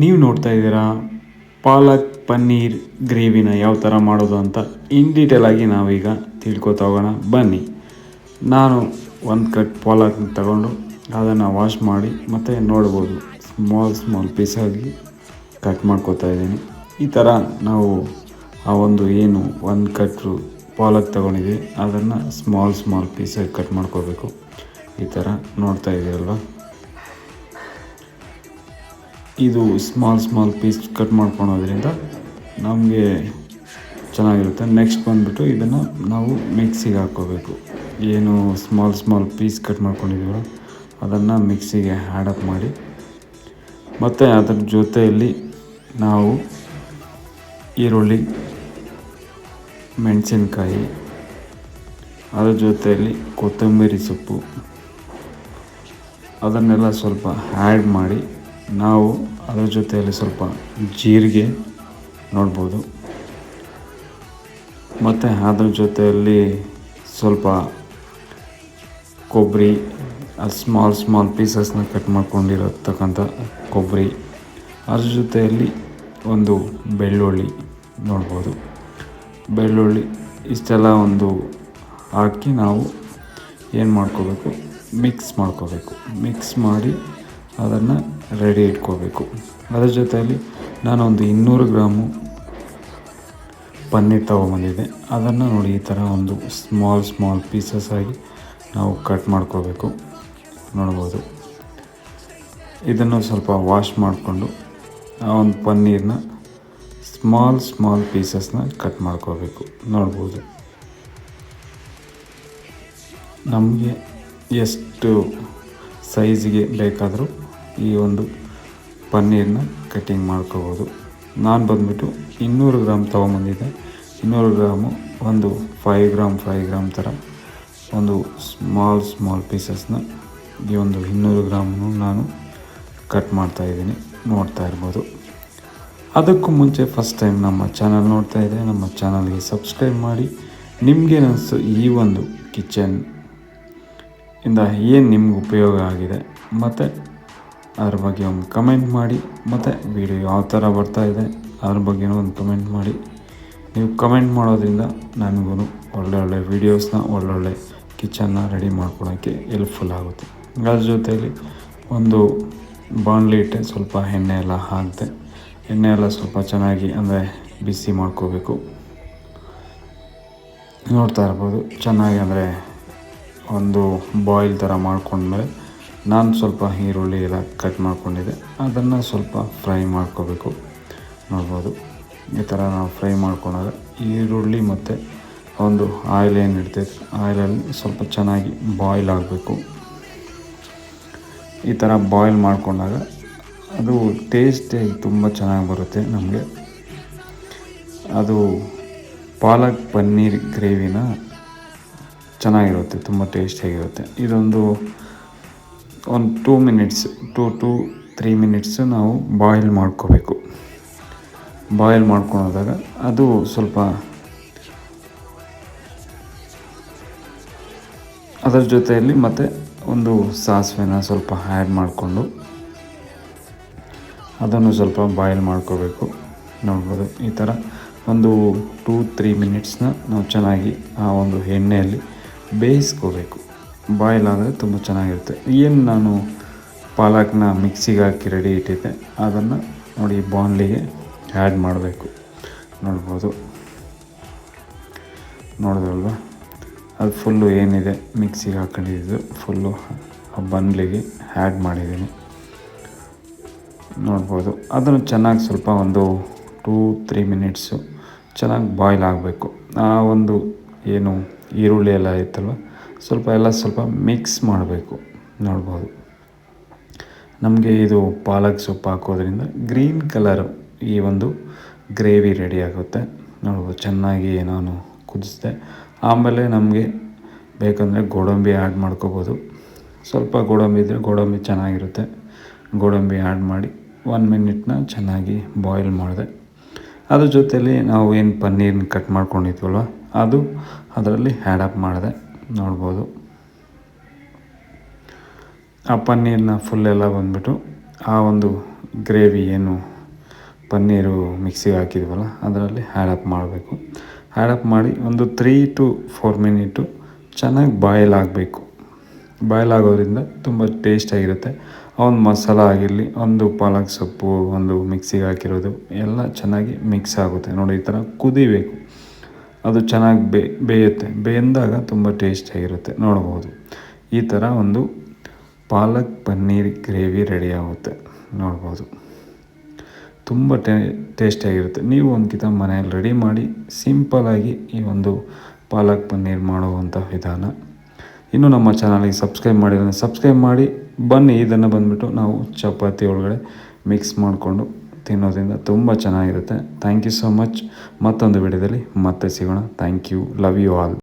ನೀವು ನೋಡ್ತಾ ಇದ್ದೀರಾ ಪಾಲಕ್ ಪನ್ನೀರ್ ಗ್ರೇವಿನ ಯಾವ ಥರ ಮಾಡೋದು ಅಂತ ಇನ್ ಡೀಟೇಲಾಗಿ ನಾವೀಗ ತಿಳ್ಕೊತಾ ಹೋಗೋಣ ಬನ್ನಿ. ನಾನು ಒಂದು ಕಟ್ ಪಾಲಕ್ ತಗೊಂಡು ಅದನ್ನು ವಾಶ್ ಮಾಡಿ ಮತ್ತು ನೋಡ್ಬೋದು ಸ್ಮಾಲ್ ಪೀಸಾಗಿ ಕಟ್ ಮಾಡ್ಕೋತಾ ಇದ್ದೀನಿ. ಈ ಥರ ನಾವು ಆ ಒಂದು ಏನು ಒಂದು ಕಟ್ಟು ಪಾಲಕ್ ತೊಗೊಂಡಿದ್ದೀವಿ ಅದನ್ನು ಸ್ಮಾಲ್ ಪೀಸಾಗಿ ಕಟ್ ಮಾಡ್ಕೋಬೇಕು. ಈ ಥರ ನೋಡ್ತಾ ಇದ್ದೀರಲ್ವ, ಇದು ಸ್ಮಾಲ್ ಪೀಸ್ ಕಟ್ ಮಾಡ್ಕೊಳೋದ್ರಿಂದ ನಮಗೆ ಚೆನ್ನಾಗಿರುತ್ತೆ. ನೆಕ್ಸ್ಟ್ ಬಂದುಬಿಟ್ಟು ಇದನ್ನು ನಾವು ಮಿಕ್ಸಿಗೆ ಹಾಕ್ಕೋಬೇಕು. ಏನು ಸ್ಮಾಲ್ ಪೀಸ್ ಕಟ್ ಮಾಡ್ಕೊಂಡಿದ್ದೀವೋ ಅದನ್ನು ಮಿಕ್ಸಿಗೆ ಆ್ಯಡಪ್ ಮಾಡಿ, ಮತ್ತು ಅದರ ಜೊತೆಯಲ್ಲಿ ನಾವು ಈರುಳ್ಳಿ, ಮೆಣಸಿನ್ಕಾಯಿ, ಅದರ ಜೊತೆಯಲ್ಲಿ ಕೊತ್ತಂಬರಿ ಸೊಪ್ಪು ಅದನ್ನೆಲ್ಲ ಸ್ವಲ್ಪ ಆ್ಯಡ್ ಮಾಡಿ, ನಾವು ಅದರ ಜೊತೆಯಲ್ಲಿ ಸ್ವಲ್ಪ ಜೀರಿಗೆ ನೋಡ್ಬೋದು, ಮತ್ತು ಅದ್ರ ಜೊತೆಯಲ್ಲಿ ಸ್ವಲ್ಪ ಕೊಬ್ಬರಿ, ಸ್ಮಾಲ್ ಪೀಸಸ್ನ ಕಟ್ ಮಾಡ್ಕೊಂಡಿರತಕ್ಕಂಥ ಕೊಬ್ಬರಿ, ಅದ್ರ ಜೊತೆಯಲ್ಲಿ ಒಂದು ಬೆಳ್ಳುಳ್ಳಿ ನೋಡ್ಬೋದು, ಬೆಳ್ಳುಳ್ಳಿ ಇಷ್ಟೆಲ್ಲ ಒಂದು ಹಾಕಿ ನಾವು ಏನು ಮಾಡ್ಕೋಬೇಕು, ಮಿಕ್ಸ್ ಮಾಡಿ ಅದನ್ನು ರೆಡಿ ಇಟ್ಕೋಬೇಕು. ಅದರ ಜೊತೆಯಲ್ಲಿ ನಾನೊಂದು 200 ಗ್ರಾಮು ಪನ್ನೀರ್ ತೊಗೊಂಬಂದಿದ್ದೆ. ಅದನ್ನು ನೋಡಿ ಈ ಥರ ಒಂದು ಸ್ಮಾಲ್ ಪೀಸಸ್ ಆಗಿ ನಾವು ಕಟ್ ಮಾಡ್ಕೋಬೇಕು ನೋಡ್ಬೋದು. ಇದನ್ನು ಸ್ವಲ್ಪ ವಾಶ್ ಮಾಡಿಕೊಂಡು ಆ ಒಂದು ಪನ್ನೀರನ್ನ ಸ್ಮಾಲ್ ಪೀಸಸ್ನ ಕಟ್ ಮಾಡ್ಕೋಬೇಕು ನೋಡ್ಬೋದು. ನಮಗೆ ಎಷ್ಟು ಸೈಜಿಗೆ ಬೇಕಾದರೂ ಈ ಒಂದು ಪನ್ನೀರನ್ನ ಕಟ್ಟಿಂಗ್ ಮಾಡ್ಕೋಬೋದು. ನಾನು ಬಂದುಬಿಟ್ಟು 200 ಗ್ರಾಮ್ ತೊಗೊಂಬಂದಿದ್ದೆ. 200 ಗ್ರಾಮು ಒಂದು 5 ಗ್ರಾಮ್ ಥರ ಒಂದು ಸ್ಮಾಲ್ ಪೀಸಸ್ನ ಈ ಒಂದು 200 ಗ್ರಾಮನ್ನು ನಾನು ಕಟ್ ಮಾಡ್ತಾಯಿದ್ದೀನಿ, ನೋಡ್ತಾ ಇರ್ಬೋದು. ಅದಕ್ಕೂ ಮುಂಚೆ ಫಸ್ಟ್ ಟೈಮ್ ನಮ್ಮ ಚಾನಲ್ ನೋಡ್ತಾ ಇದ್ದರೆ ನಮ್ಮ ಚಾನಲ್ಗೆ ಸಬ್ಸ್ಕ್ರೈಬ್ ಮಾಡಿ. ನಿಮಗೇನಿಸ್ತು ಈ ಒಂದು ಕಿಚನ್ ಇಂದ ಏನು ನಿಮ್ಗೆ ಉಪಯೋಗ ಆಗಿದೆ, ಮತ್ತು ಅದ್ರ ಬಗ್ಗೆ ಒಂದು ಕಮೆಂಟ್ ಮಾಡಿ, ಮತ್ತು ವಿಡಿಯೋ ಯಾವ ಥರ ಬರ್ತಾಯಿದೆ ಅದ್ರ ಬಗ್ಗೆನೂ ಒಂದು ಕಮೆಂಟ್ ಮಾಡಿ. ನೀವು ಕಮೆಂಟ್ ಮಾಡೋದ್ರಿಂದ ನನಗೂ ಒಳ್ಳೆ ವೀಡಿಯೋಸ್ನ, ಒಳ್ಳೊಳ್ಳೆ ಕಿಚನ್ನ ರೆಡಿ ಮಾಡ್ಕೊಳೋಕ್ಕೆ ಹೆಲ್ಪ್ಫುಲ್ ಆಗುತ್ತೆ. ಅದ್ರ ಜೊತೆಯಲ್ಲಿ ಒಂದು ಬಾಣಲಿ ಇಟ್ಟೆ, ಸ್ವಲ್ಪ ಎಣ್ಣೆ ಎಲ್ಲ ಸ್ವಲ್ಪ ಚೆನ್ನಾಗಿ ಅಂದರೆ ಬಿಸಿ ಮಾಡ್ಕೋಬೇಕು. ನೋಡ್ತಾ ಇರ್ಬೋದು ಚೆನ್ನಾಗಿ, ಅಂದರೆ ಒಂದು ಬಾಯ್ಲ್ ಥರ ಮಾಡ್ಕೊಂಡ್ಮೇಲೆ ನಾನು ಸ್ವಲ್ಪ ಈರುಳ್ಳಿ ಎಲ್ಲ ಕಟ್ ಮಾಡ್ಕೊಂಡಿದ್ದೆ, ಅದನ್ನು ಸ್ವಲ್ಪ ಫ್ರೈ ಮಾಡ್ಕೋಬೇಕು ನೋಡ್ಬೋದು. ಈ ಥರ ನಾವು ಫ್ರೈ ಮಾಡ್ಕೊಂಡಾಗ ಈರುಳ್ಳಿ ಮತ್ತು ಒಂದು ಆಯಿಲ್ ಏನು ಇಡ್ತೈತೆ ಆಯಿಲಲ್ಲಿ ಸ್ವಲ್ಪ ಚೆನ್ನಾಗಿ ಬಾಯ್ಲ್ ಆಗಬೇಕು. ಈ ಥರ ಬಾಯ್ಲ್ ಮಾಡ್ಕೊಂಡಾಗ ಅದು ಟೇಸ್ಟಿಯಾಗಿ ತುಂಬ ಚೆನ್ನಾಗಿ ಬರುತ್ತೆ ನಮಗೆ. ಅದು ಪಾಲಕ್ ಪನ್ನೀರ್ ಗ್ರೇವಿನ ಚೆನ್ನಾಗಿರುತ್ತೆ, ತುಂಬ ಟೇಸ್ಟಿಯಾಗಿರುತ್ತೆ. ಇದೊಂದು 2 ಮಿನಿಟ್ಸ್ 2 to 3 ಮಿನಿಟ್ಸು ನಾವು ಬಾಯ್ಲ್ ಮಾಡ್ಕೋಬೇಕು. ಬಾಯ್ಲ್ ಮಾಡ್ಕೊಂಡಾಗ ಅದು ಸ್ವಲ್ಪ ಅದರ ಜೊತೆಯಲ್ಲಿ ಮತ್ತು ಒಂದು ಸಾಸಿವೆನ ಸ್ವಲ್ಪ ಆ್ಯಡ್ ಮಾಡಿಕೊಂಡು ಅದನ್ನು ಸ್ವಲ್ಪ ಬಾಯ್ಲ್ ಮಾಡ್ಕೋಬೇಕು ನೋಡ್ಬೋದು. ಈ ಥರ ಒಂದು 2-3 ಮಿನಿಟ್ಸ್ನ ನಾವು ಚೆನ್ನಾಗಿ ಆ ಒಂದು ಎಣ್ಣೆಯಲ್ಲಿ ಬೇಯಿಸ್ಕೋಬೇಕು. ಬಾಯ್ಲ್ ಆದರೆ ತುಂಬ ಚೆನ್ನಾಗಿರುತ್ತೆ. ಏನು ನಾನು ಪಾಲಕ್ನ ಮಿಕ್ಸಿಗೆ ಹಾಕಿ ರೆಡಿ ಇಟ್ಟಿದ್ದೆ ಅದನ್ನು ನೋಡಿ ಬಾಣಲಿಗೆ ಆ್ಯಡ್ ಮಾಡಬೇಕು ನೋಡ್ಬೋದು. ನೋಡಿದ್ರಲ್ವ, ಅದು ಫುಲ್ಲು ಏನಿದೆ ಮಿಕ್ಸಿಗೆ ಹಾಕೊಂಡಿದ್ದು ಫುಲ್ಲು ಆ ಬಾಣಲಿಗೆ ಆ್ಯಡ್ ಮಾಡಿದ್ದೀನಿ ನೋಡ್ಬೋದು. ಅದನ್ನು ಚೆನ್ನಾಗಿ ಸ್ವಲ್ಪ ಒಂದು 2-3 ಮಿನಿಟ್ಸು ಚೆನ್ನಾಗಿ ಬಾಯ್ಲ್ ಆಗಬೇಕು. ಆ ಒಂದು ಏನು ಈರುಳ್ಳಿ ಎಲ್ಲ ಇತ್ತಲ್ವ ಸ್ವಲ್ಪ ಮಿಕ್ಸ್ ಮಾಡಬೇಕು ನೋಡ್ಬೋದು. ನಮಗೆ ಇದು ಪಾಲಕ್ ಸೊಪ್ಪು ಹಾಕೋದ್ರಿಂದ ಗ್ರೀನ್ ಕಲರು ಈ ಒಂದು ಗ್ರೇವಿ ರೆಡಿ ಆಗುತ್ತೆ ನೋಡ್ಬೋದು. ಚೆನ್ನಾಗಿ ನಾನು ಕುದಿಸಿದೆ. ಆಮೇಲೆ ನಮಗೆ ಬೇಕಂದರೆ ಗೋಡಂಬಿ ಆ್ಯಡ್ ಮಾಡ್ಕೋಬೋದು. ಸ್ವಲ್ಪ ಗೋಡಂಬಿ ಇದ್ದರೆ ಗೋಡಂಬಿ ಚೆನ್ನಾಗಿರುತ್ತೆ. ಗೋಡಂಬಿ ಆ್ಯಡ್ ಮಾಡಿ 1 ಮಿನಿಟ್ನ ಚೆನ್ನಾಗಿ ಬಾಯ್ಲ್ ಮಾಡಿದೆ. ಅದ್ರ ಜೊತೆಯಲ್ಲಿ ನಾವು ಏನು ಪನ್ನೀರನ್ನ ಕಟ್ ಮಾಡ್ಕೊಂಡಿದ್ವಲ್ವ ಅದು ಅದರಲ್ಲಿ ಆ್ಯಡಪ್ ಮಾಡಿದೆ ನೋಡ್ಬೋದು. ಆ ಪನ್ನೀರನ್ನ ಫುಲ್ಲೆಲ್ಲ ಬಂದುಬಿಟ್ಟು ಆ ಒಂದು ಗ್ರೇವಿ ಏನು ಪನ್ನೀರು ಮಿಕ್ಸಿಗೆ ಹಾಕಿದ್ವಲ್ಲ ಅದರಲ್ಲಿ ಆ್ಯಡಪ್ ಮಾಡಬೇಕು. ಆ್ಯಡಪ್ ಮಾಡಿ ಒಂದು 3 to 4 ಮಿನಿಟು ಚೆನ್ನಾಗಿ ಬಾಯ್ಲ್ ಆಗಬೇಕು. ಬಾಯ್ಲ್ ಆಗೋದ್ರಿಂದ ತುಂಬ ಟೇಸ್ಟಾಗಿರುತ್ತೆ. ಒಂದು ಮಸಾಲ ಆಗಿರಲಿ, ಒಂದು ಪಾಲಕ್ ಸೊಪ್ಪು, ಒಂದು ಮಿಕ್ಸಿಗೆ ಹಾಕಿರೋದು ಎಲ್ಲ ಚೆನ್ನಾಗಿ ಮಿಕ್ಸ್ ಆಗುತ್ತೆ ನೋಡಿ. ಈ ಥರ ಕುದಿಬೇಕು, ಅದು ಚೆನ್ನಾಗಿ ಬೇಯುತ್ತೆ. ಬೆಂದಾಗ ತುಂಬ ಟೇಸ್ಟಾಗಿರುತ್ತೆ ನೋಡ್ಬೋದು. ಈ ಥರ ಒಂದು ಪಾಲಕ್ ಪನ್ನೀರ್ ಗ್ರೇವಿ ರೆಡಿ ಆಗುತ್ತೆ ನೋಡ್ಬೋದು. ತುಂಬ ಟೇಸ್ಟಿಯಾಗಿರುತ್ತೆ. ನೀವು ಒಂದು ಮನೆಯಲ್ಲಿ ರೆಡಿ ಮಾಡಿ ಸಿಂಪಲಾಗಿ ಈ ಒಂದು ಪಾಲಕ್ ಪನ್ನೀರ್ ಮಾಡುವಂಥ ವಿಧಾನ. ಇನ್ನು ನಮ್ಮ ಚಾನಲಿಗೆ ಸಬ್ಸ್ಕ್ರೈಬ್ ಮಾಡಿದರೆ ಸಬ್ಸ್ಕ್ರೈಬ್ ಮಾಡಿ. ಬನ್ನಿ, ಇದನ್ನು ಬಂದುಬಿಟ್ಟು ನಾವು ಚಪಾತಿ ಒಳಗಡೆ ಮಿಕ್ಸ್ ಮಾಡಿಕೊಂಡು ತಿನ್ನೋದ್ರಿಂದ ತುಂಬ ಚೆನ್ನಾಗಿರುತ್ತೆ. Thank you so much. ಮತ್ತೊಂದು ವಿಡಿಯೋದಲ್ಲಿ ಮತ್ತೆ ಸಿಗೋಣ. Thank you. Love you all.